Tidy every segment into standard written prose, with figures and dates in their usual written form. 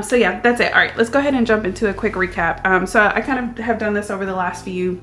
So yeah, that's it. All right, let's go ahead and jump into a quick recap. So I kind of have done this over the last few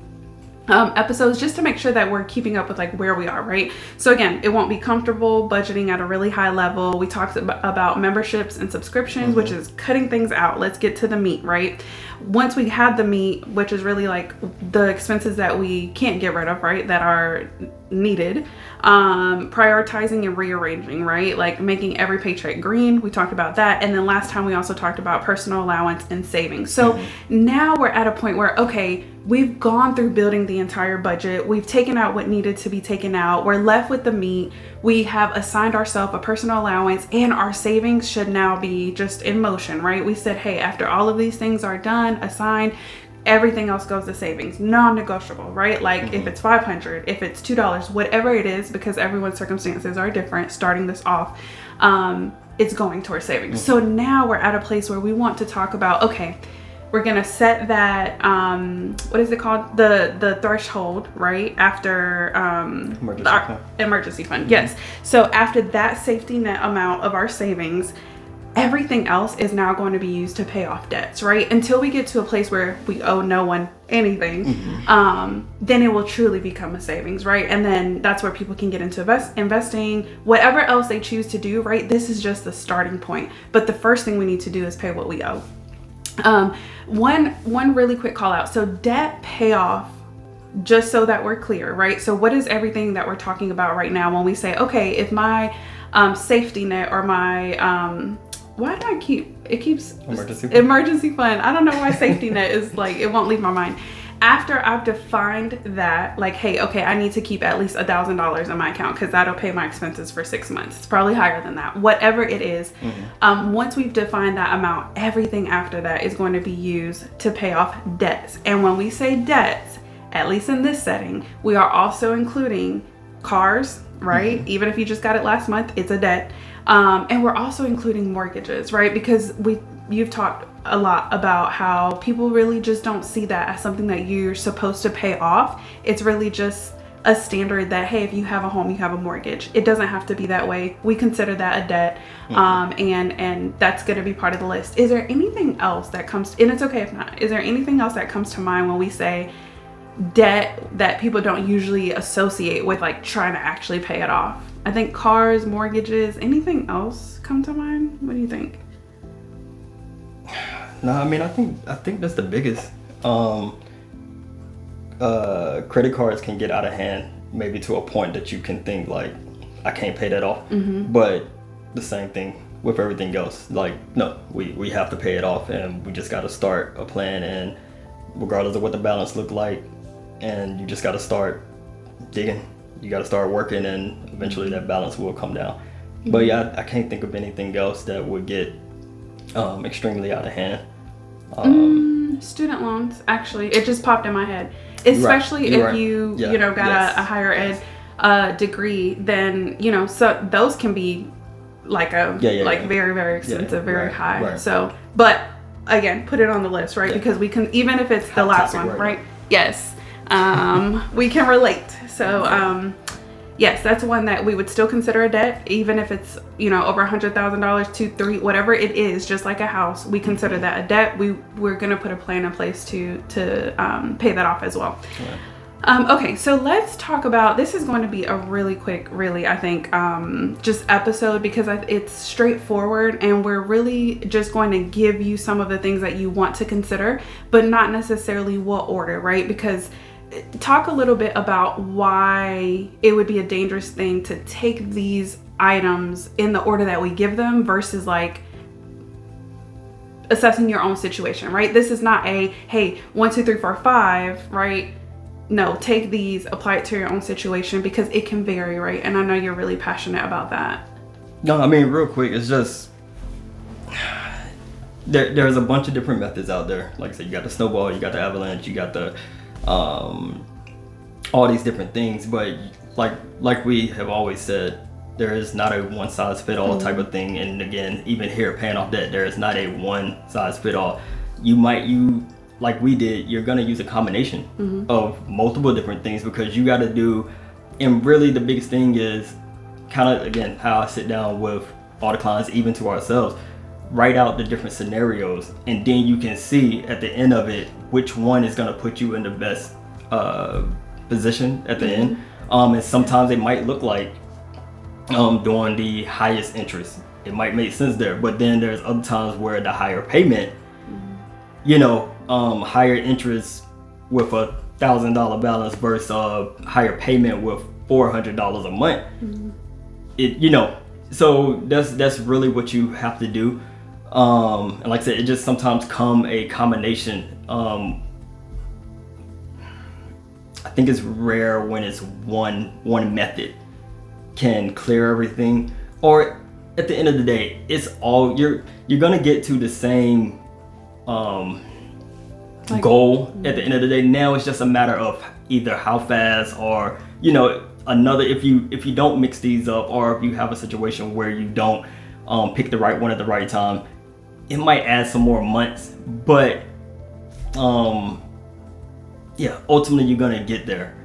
episodes just to make sure that we're keeping up with like where we are, right? So again, it won't be comfortable budgeting at a really high level. We talked about memberships and subscriptions, which is cutting things out. Let's get to the meat, right? Once we had the meat, which is really like the expenses that we can't get rid of, right, that are needed, prioritizing and rearranging, right, like making every paycheck green. We talked about that. And then last time we also talked about personal allowance and savings. So now we're at a point where, okay, we've gone through building the entire budget. We've taken out what needed to be taken out. We're left with the meat. We have assigned ourselves a personal allowance, and our savings should now be just in motion, right? We said, hey, after all of these things are done, assigned, everything else goes to savings, non-negotiable, right? Like if it's $500, if it's $2, whatever it is, because everyone's circumstances are different, starting this off, it's going towards savings. So now we're at a place where we want to talk about, okay, we're going to set that, what is it called? The threshold, right? After emergency fund. Yes. So after that safety net amount of our savings, everything else is now going to be used to pay off debts, right? Until we get to a place where we owe no one anything, then it will truly become a savings, right? And then that's where people can get into investing, whatever else they choose to do, right? This is just the starting point. But the first thing we need to do is pay what we owe. One really quick call out. So debt payoff, just so that we're clear, right? So what is everything that we're talking about right now when we say, okay, if my safety net or my why do I keeps emergency fund. I don't know why safety net is like, it won't leave my mind. After I've defined that, like, hey, okay, I need to keep at least $1,000 in my account because that'll pay my expenses for 6 months. It's probably higher than that, whatever it is. Once we've defined that amount, everything after that is going to be used to pay off debts. And when we say debts, at least in this setting, we are also including cars, right? Even if you just got it last month, it's a debt. And we're also including mortgages, right? Because you've talked a lot about how people really just don't see that as something that you're supposed to pay off. It's really just a standard that, hey, if you have a home, you have a mortgage. It doesn't have to be that way. We consider that a debt. And that's going to be part of the list. Is there anything else that comes, and it's okay if not, is there anything else that comes to mind when we say debt that people don't usually associate with like trying to actually pay it off? I think cars, mortgages, anything else come to mind? What do you think? No, I mean, I think that's the biggest. Credit cards can get out of hand, maybe to a point that you can think like, I can't pay that off. But the same thing with everything else. Like, no, we have to pay it off, and we just got to start a plan. And regardless of what the balance look like, and you just got to start digging. You got to start working, and eventually that balance will come down. But yeah, I can't think of anything else that would get extremely out of hand. Student loans, actually, it just popped in my head. Especially if you got a higher ed degree, then so those can be like very, very expensive, very high. So, but again, put it on the list, right? Because we can, even if it's the last one, right? Yes. We can relate. So, yes, that's one that we would still consider a debt, even if it's, over $100,000, $2, $3, whatever it is, just like a house, we consider that a debt. We're going to put a plan in place to pay that off as well. Okay, so let's talk about, this is going to be a really quick, I think, just episode, because it's straightforward, and we're really just going to give you some of the things that you want to consider, but not necessarily what order, right? Because talk a little bit about why it would be a dangerous thing to take these items in the order that we give them versus like assessing your own situation, right? This is not a, hey, 1, 2, 3, 4, 5, right? No, take these, apply it to your own situation, because it can vary, right? And I know you're really passionate about that. No, I mean, real quick, it's just, there's a bunch of different methods out there. Like I said, you got the snowball, you got the avalanche, you got the all these different things, but like we have always said, there is not a one size fit all type of thing. And again, even here, paying off debt, there is not a one size fit all. You like we did, you're gonna use a combination of multiple different things, because you got to do, and really the biggest thing is kind of, again, how I sit down with all the clients, even to ourselves, write out the different scenarios, and then you can see at the end of it which one is going to put you in the best position at the end. And sometimes it might look like doing the highest interest. It might make sense there, but then there's other times where the higher payment, higher interest with $1,000 balance versus a higher payment with $400 a month. So that's really what you have to do. And like I said, it just sometimes come a combination. I think it's rare when it's one method can clear everything, or at the end of the day, it's all you're gonna get to the same goal at the end of the day. Now it's just a matter of either how fast, or another, if you don't mix these up, or if you have a situation where you don't pick the right one at the right time, it might add some more months, but ultimately you're gonna get there.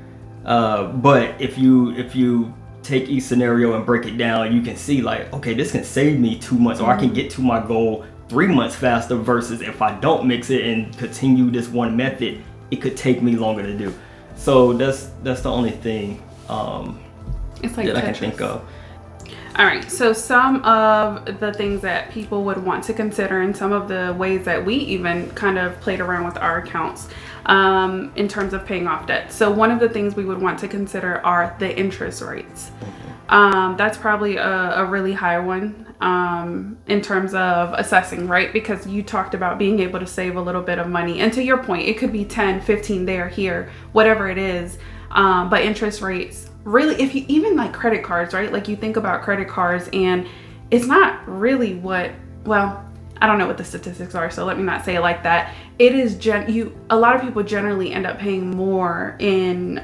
But if you take each scenario and break it down, you can see like, okay, this can save me 2 months, or I can get to my goal 3 months faster, versus if I don't mix it and continue this one method, it could take me longer to do. So that's the only thing it's like that I can think of. All right, so some of the things that people would want to consider, and some of the ways that we even kind of played around with our accounts in terms of paying off debt. So one of the things we would want to consider are the interest rates. That's probably a really high one in terms of assessing, right? Because you talked about being able to save a little bit of money. And to your point, it could be 10, 15 there, here, whatever it is. But interest rates, really, if you even like credit cards, right? Like you think about credit cards, and it's not really I don't know what the statistics are, so let me not say it like that. It is a lot of people generally end up paying more in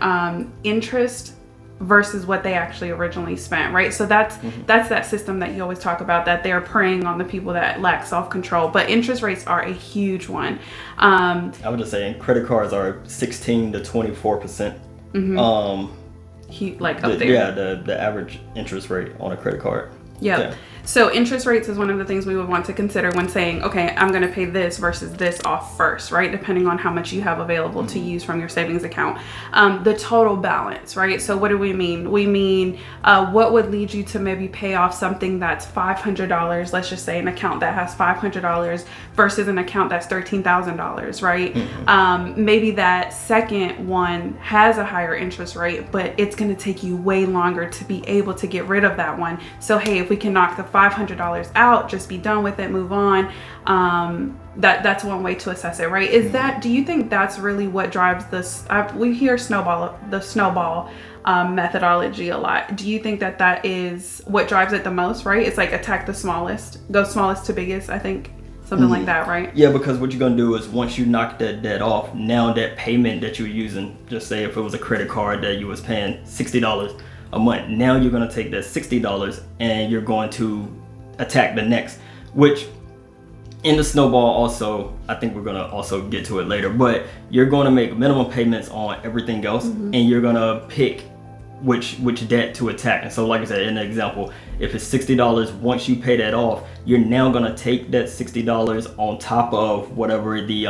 interest versus what they actually originally spent, right? So that's that system that you always talk about, that they're preying on the people that lack self-control. But interest rates are a huge one. I would just say credit cards are 16 to 24%. Like up there. Yeah, the average interest rate on a credit card. Yep. Yeah. So interest rates is one of the things we would want to consider when saying, okay, I'm going to pay this versus this off first, right? Depending on how much you have available to use from your savings account. The total balance, right? So what do we mean? We mean what would lead you to maybe pay off something that's $500, let's just say an account that has $500 versus an account that's $13,000, right? Maybe that second one has a higher interest rate, but it's going to take you way longer to be able to get rid of that one. So hey, if we can knock the $500 out, just be done with it, move on. That's one way to assess it, right? Do you think that's really what drives this? We hear the snowball methodology a lot. Do you think that is what drives it the most, right? It's like attack the smallest, go smallest to biggest, I think. Something like that, right? Yeah, because what you're going to do is once you knock that debt off, now that payment that you're using, just say if it was a credit card that you was paying $60 a month, now you're going to take that $60 and you're going to attack the next, which in the snowball also, I think we're going to also get to it later, but you're going to make minimum payments on everything else, and you're going to pick which debt to attack. And so like I said, in the example, if it's $60, once you pay that off, you're now going to take that $60 on top of whatever the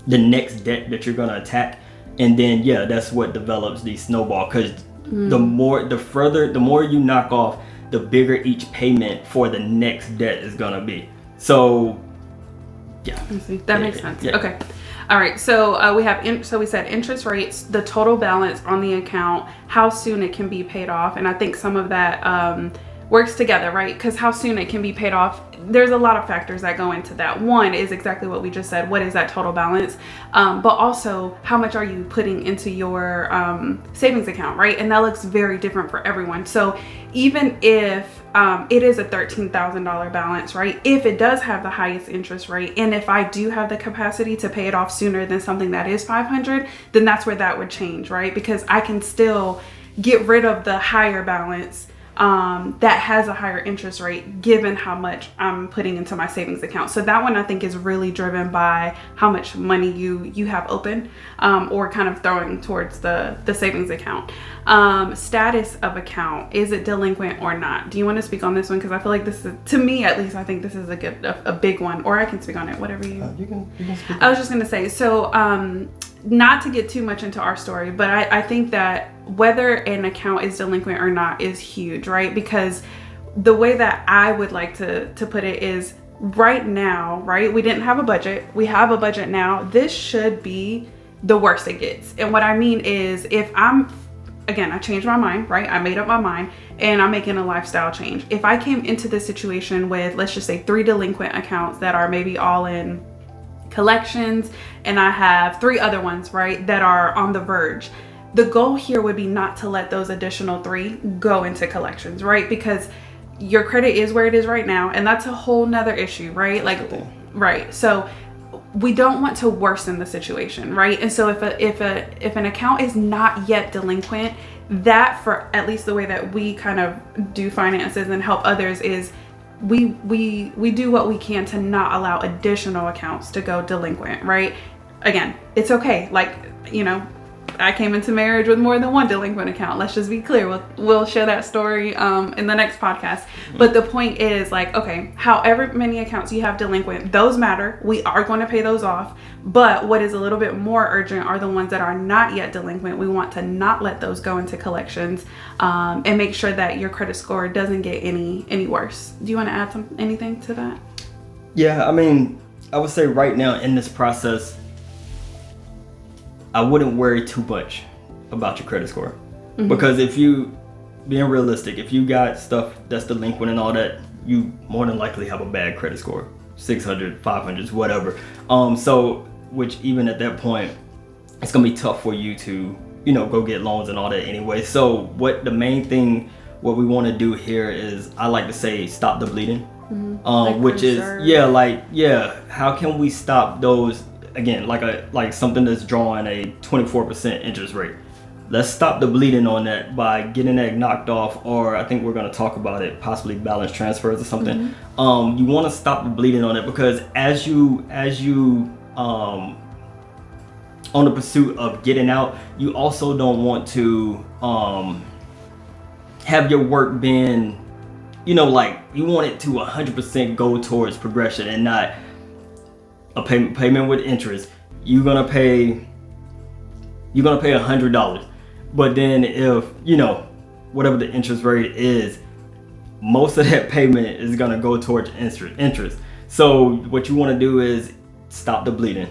next debt that you're going to attack. And then that's what develops the snowball, because the more you knock off, the bigger each payment for the next debt is gonna be. So that makes sense. Okay. All right. So we have so we said interest rates, the total balance on the account, how soon it can be paid off, and I think some of that works together, right? Because how soon it can be paid off, there's a lot of factors that go into that. One is exactly what we just said. What is that total balance? But also, how much are you putting into your savings account, right? And that looks very different for everyone. So even if it is a $13,000 balance, right? If it does have the highest interest rate, and if I do have the capacity to pay it off sooner than something that is $500, then that's where that would change, right? Because I can still get rid of the higher balance that has a higher interest rate given how much I'm putting into my savings account. So that one I think is really driven by how much money you have open, or kind of throwing towards the savings account. Status of account, is it delinquent or not? Do you want to speak on this one? Because I feel like this is, to me at least, I think this is a big one. Or I can speak on it, whatever you can speak. I was just gonna say, so not to get too much into our story, but I think that whether an account is delinquent or not is huge, right? Because the way that I would like to put it is, right now, right, we didn't have a budget. We have a budget now. This should be the worst it gets. And what I mean is, if I changed my mind, right? I made up my mind and I'm making a lifestyle change. If I came into this situation with, let's just say, 3 delinquent accounts that are maybe all in collections, and I have 3 other ones, right, that are on the verge. The goal here would be not to let those additional 3 go into collections, right? Because your credit is where it is right now, and that's a whole nother issue, right? Right. So we don't want to worsen the situation, right? And so if an account is not yet delinquent, that, for at least the way that we kind of do finances and help others, is we do what we can to not allow additional accounts to go delinquent, right? Again, it's okay. Like, I came into marriage with more than 1 delinquent account. Let's just be clear. We'll share that story in the next podcast. But the point is, like, okay, however many accounts you have delinquent, those matter. We are going to pay those off. But what is a little bit more urgent are the ones that are not yet delinquent. We want to not let those go into collections, and make sure that your credit score doesn't get any worse. Do you want to add anything to that? Yeah, I mean, I would say right now in this process, I wouldn't worry too much about your credit score. Because being realistic, if you got stuff that's delinquent and all that, you more than likely have a bad credit score, 600, 500s, whatever. So, which even at that point, it's gonna be tough for you to, go get loans and all that anyway. So what we want to do here is, I like to say, stop the bleeding, which reserve. How can we stop those? Again, like something that's drawing a 24% interest rate. Let's stop the bleeding on that by getting that knocked off, or I think we're going to talk about it, possibly balance transfers or something. You want to stop the bleeding on it, because as you on the pursuit of getting out, you also don't want to have your work being, you want it to 100% go towards progression and not a payment with interest. You're gonna pay $100, but then if whatever the interest rate is, most of that payment is gonna go towards interest. So what you want to do is stop the bleeding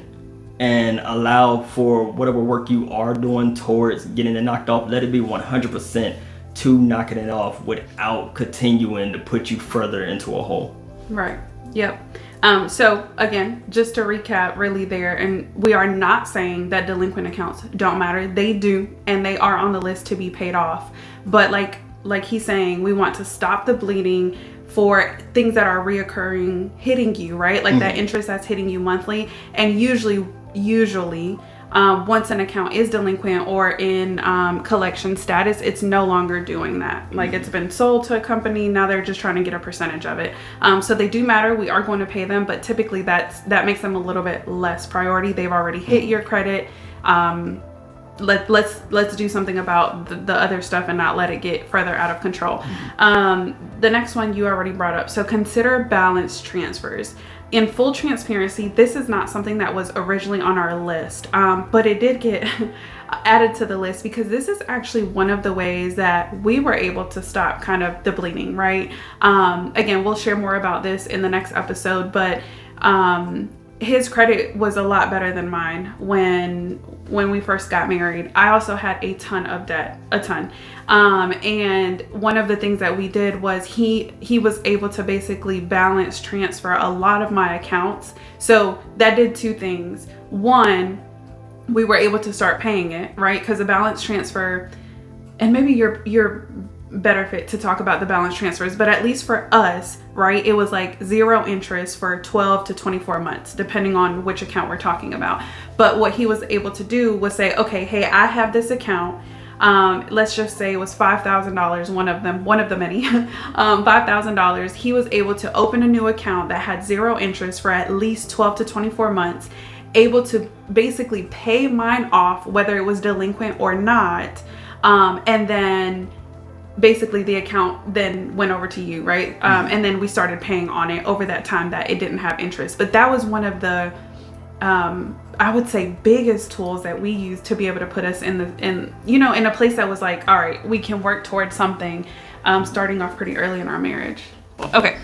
and allow for whatever work you are doing towards getting it knocked off. Let it be 100% to knocking it off without continuing to put you further into a hole. Right. Yep. So again, just to recap really there, and we are not saying that delinquent accounts don't matter. They do, and they are on the list to be paid off. But like he's saying, we want to stop the bleeding for things that are reoccurring, hitting you, right? Like that interest that's hitting you monthly. And usually, once an account is delinquent or in collection status, it's no longer doing that. Like it's been sold to a company, now they're just trying to get a percentage of it. So they do matter. We are going to pay them, but typically that makes them a little bit less priority. They've already hit your credit. Let's do something about the other stuff and not let it get further out of control. The next one you already brought up. So consider balance transfers. In full transparency, this is not something that was originally on our list, but it did get added to the list because this is actually one of the ways that we were able to stop kind of the bleeding, right? Again, we'll share more about this in the next episode, but his credit was a lot better than mine when we first got married. I also had a ton of debt, and one of the things that we did was he was able to basically balance transfer a lot of my accounts. So that did 2 things. One, we were able to start paying it, right? Because the balance transfer, and maybe you're better fit to talk about the balance transfers, but at least for us, right, it was like 0 interest for 12 to 24 months, depending on which account we're talking about. But what he was able to do was say, okay, hey, I have this account. let's just say it was $5,000, one of the many, $5,000, he was able to open a new account that had 0 interest for at least 12 to 24 months, able to basically pay mine off, whether it was delinquent or not. And then basically the account then went over to you, right? And then we started paying on it over that time that it didn't have interest. But that was one of the, I would say, biggest tools that we used to be able to put us in a place that was like, all right, we can work towards something, starting off pretty early in our marriage. Okay.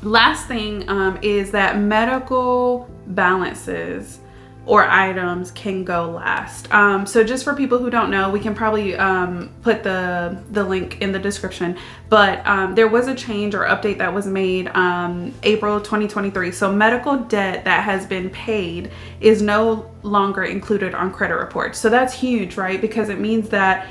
Last thing is that medical balances or items can go last. So just for people who don't know, we can probably put the link in the description, but there was a change or update that was made April 2023. So medical debt that has been paid is no longer included on credit reports. So that's huge, right? Because it means that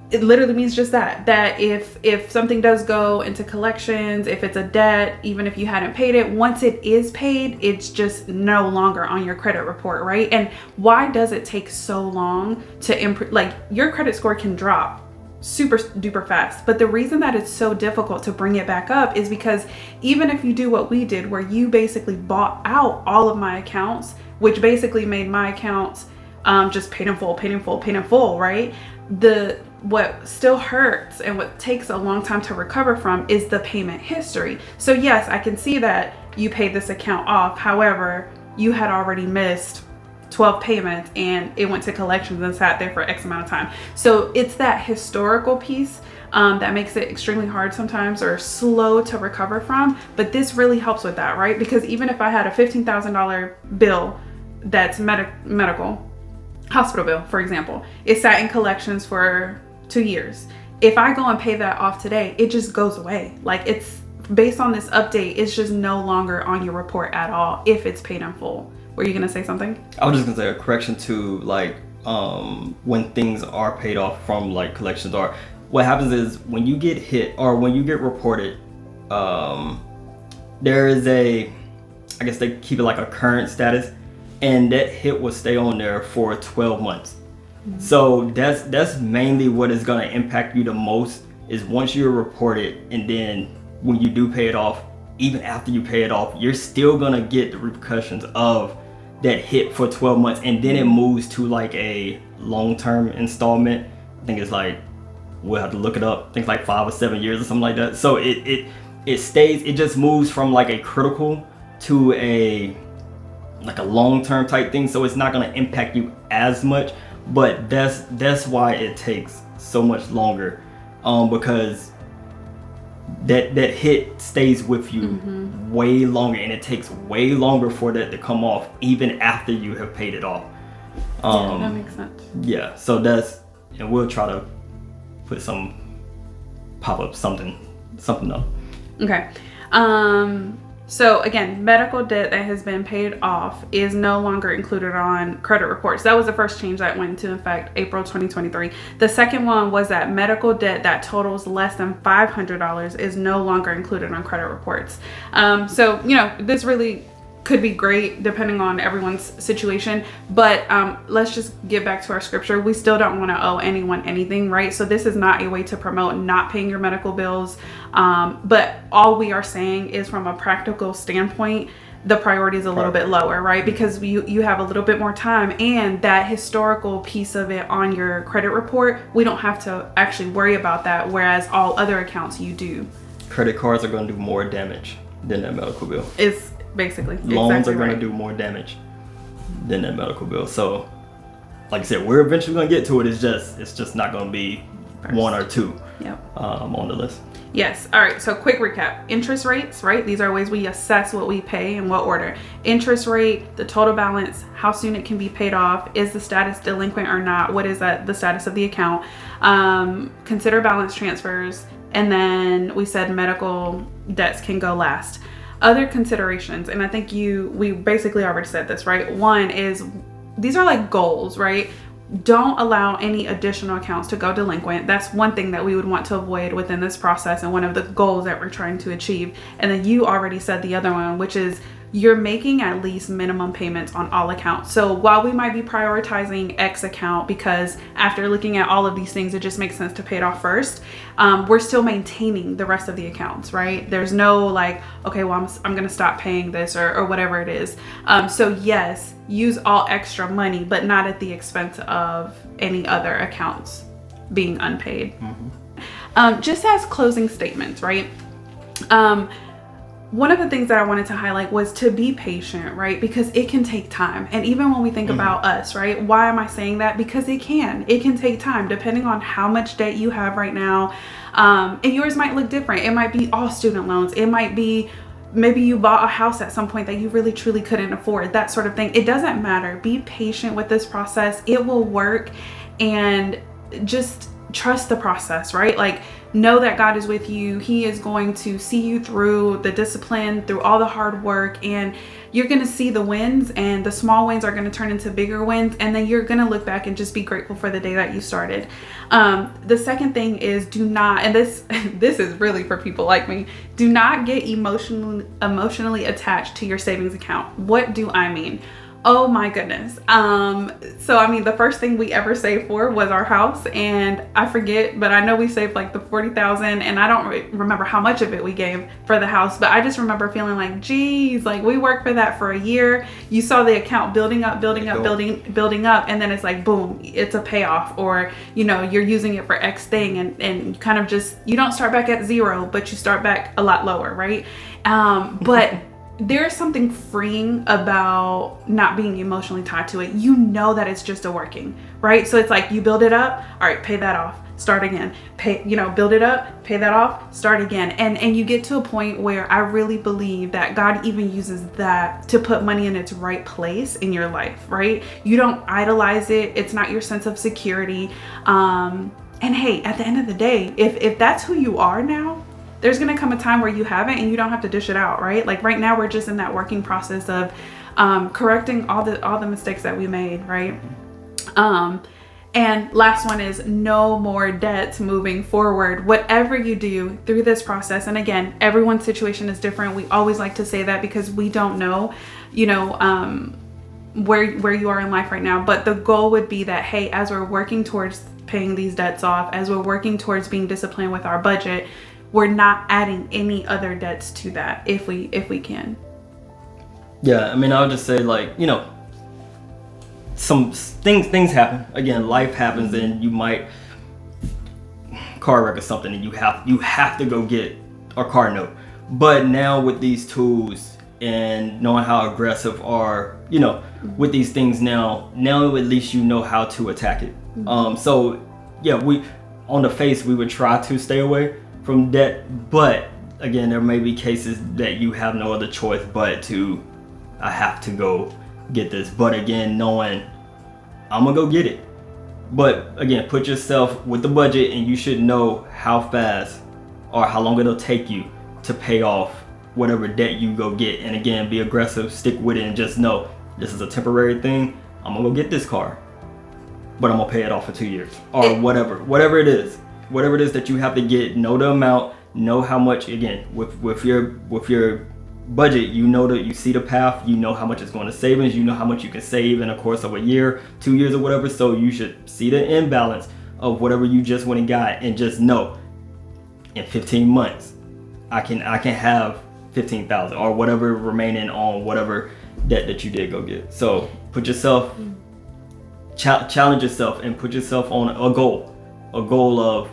it literally means just that if something does go into collections, if it's a debt, even if you hadn't paid it, once it is paid, it's just no longer on your credit report, right? And why does it take so long to improve? Like, your credit score can drop super duper fast, but the reason that it's so difficult to bring it back up is because even if you do what we did, where you basically bought out all of my accounts, which basically made my accounts just paid in full, right? What still hurts and what takes a long time to recover from is the payment history. So yes, I can see that you paid this account off. However, you had already missed 12 payments and it went to collections and sat there for X amount of time. So it's that historical piece that makes it extremely hard sometimes, or slow to recover from. But this really helps with that, right? Because even if I had a $15,000 bill that's medical, hospital bill, for example, it sat in collections for 2 years. If I go and pay that off today, it just goes away. Like, it's based on this update, it's just no longer on your report at all if it's paid in full. Were you gonna say something? I was just gonna say a correction to, like, when things are paid off from, like, collections, or what happens is when you get hit or when you get reported, there is I guess they keep it like a current status, and that hit will stay on there for 12 months. So that's mainly what is going to impact you the most, is once you're reported, and then when you do pay it off, even after you pay it off, you're still going to get the repercussions of that hit for 12 months, and then it moves to like a long-term installment. I think it's like, we'll have to look it up, I think it's like 5 or 7 years or something like that. So it stays, it just moves from like a critical to a long-term type thing, so it's not going to impact you as much. But that's why it takes so much longer, because that hit stays with you way longer, and it takes way longer for that to come off even after you have paid it off. Yeah, that makes sense. Yeah, so and we'll try to put pop up something up. Okay. So again, medical debt that has been paid off is no longer included on credit reports. That was the first change that went into effect April 2023. The second one was that medical debt that totals less than $500 is no longer included on credit reports. So, this really could be great depending on everyone's situation, but let's just get back to our scripture. We still don't want to owe anyone anything, right? So this is not a way to promote not paying your medical bills, but all we are saying is, from a practical standpoint, the priority is a little bit lower, right? Because you have a little bit more time, and that historical piece of it on your credit report, we don't have to actually worry about that, whereas all other accounts you do. Credit cards are going to do more damage than that medical bill. It's basically loans exactly are going to do more damage than that medical bill. So, like I said, we're eventually going to get to it. It's just not going to be first. One or two. Yep. On the list. Yes. All right. So quick recap. Interest rates, right? These are ways we assess what we pay in what order. Interest rate, the total balance, how soon it can be paid off, is the status delinquent or not, what is the status of the account, consider balance transfers, and then we said medical debts can go last. Other considerations, and I think we basically already said this, right? One is, these are like goals, right? Don't allow any additional accounts to go delinquent. That's one thing that we would want to avoid within this process, and one of the goals that we're trying to achieve. And then you already said the other one, which is you're making at least minimum payments on all accounts. So while we might be prioritizing X account because after looking at all of these things, it just makes sense to pay it off first, we're still maintaining the rest of the accounts, right? There's no like, okay, well, I'm going to stop paying this or whatever it is. So yes, use all extra money, but not at the expense of any other accounts being unpaid. Just as closing statements, right? One of the things that I wanted to highlight was to be patient, right? Because it can take time. And even when we think about us, right? Why am I saying that? Because it can take time depending on how much debt you have right now. And yours might look different. It might be all student loans. It might be maybe you bought a house at some point that you really truly couldn't afford, that sort of thing. It doesn't matter. Be patient with this process. It will work, and just trust the process, right? Like, know that God is with you. He is going to see you through the discipline, through all the hard work, and you're going to see the wins, and the small wins are going to turn into bigger wins. And then you're going to look back and just be grateful for the day that you started. The second thing is, do not, and this is really for people like me, do not get emotionally attached to your savings account. What do I mean? Oh my goodness. So I mean, the first thing we ever saved for was our house, and I forget, but I know we saved like the $40,000, and I don't remember how much of it we gave for the house, but I just remember feeling like, geez, like we worked for that for a year. You saw the account building up, and then it's like, boom, it's a payoff, or, you know, you're using it for X thing, and kind of just, you don't start back at zero, but you start back a lot lower, right? But there's something freeing about not being emotionally tied to it. You know that it's just a working, right? So it's like you build it up, all right, pay that off, start again, build it up, pay that off, start again. And you get to a point where I really believe that God even uses that to put money in its right place in your life, right? You don't idolize it. It's not your sense of security. And hey, at the end of the day, if that's who you are now, there's going to come a time where you haven't, and you don't have to dish it out, right? Like right now we're just in that working process of correcting all the mistakes that we made, right? And last one is no more debts moving forward. Whatever you do through this process, and again, everyone's situation is different. We always like to say that because we don't know, where you are in life right now. But the goal would be that, hey, as we're working towards paying these debts off, as we're working towards being disciplined with our budget, we're not adding any other debts to that if we can. Yeah, I mean, I would just say, like, some things happen. Again, life happens, and you might car wreck or something, and you have to go get a car note. But now with these tools and knowing how aggressive are, with these things now at least you know how to attack it. So yeah, we on the face we would try to stay away from debt, but again, there may be cases that you have no other choice but to, I have to go get this. But again, knowing I'm gonna go get it. But again, put yourself with the budget, and you should know how fast or how long it'll take you to pay off whatever debt you go get. And again, be aggressive, stick with it, and just know this is a temporary thing. I'm gonna go get this car, but I'm gonna pay it off for 2 years or whatever it is. Whatever it is that you have to get, know the amount, know how much. Again, with your budget, you see the path, you know how much it's going to savings, you know how much you can save in a course of a year, 2 years, or whatever. So you should see the imbalance of whatever you just went and got, and just know in 15 months I can have 15,000 or whatever remaining on whatever debt that you did go get. So put yourself, challenge yourself, and put yourself on a goal of,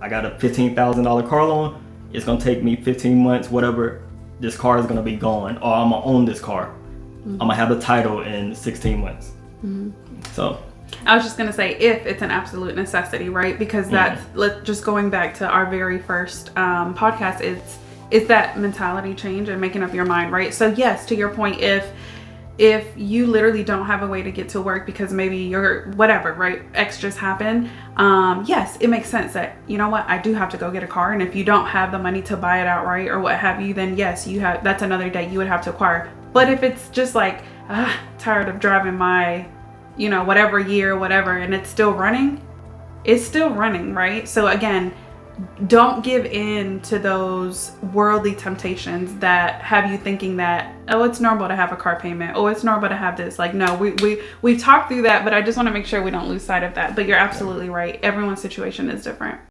I got a $15,000 car loan. It's gonna take me 15 months, whatever. This car is gonna be gone, or I'm gonna own this car. I'm gonna have the title in 16 months. So I was just gonna say, if it's an absolute necessity, right? Because that's just going back to our very first podcast. It's that mentality change and making up your mind, right? So yes, to your point, if you literally don't have a way to get to work because maybe you're whatever, right? X just happened. Yes, it makes sense that, you know what, I do have to go get a car. And if you don't have the money to buy it outright or what have you, then yes, that's another debt you would have to acquire. But if it's just like, tired of driving my, whatever year, whatever, and it's still running, right? So again, don't give in to those worldly temptations that have you thinking that, oh, it's normal to have a car payment. Oh, it's normal to have this. Like, no, we've talked through that, but I just want to make sure we don't lose sight of that. But you're absolutely right. Everyone's situation is different.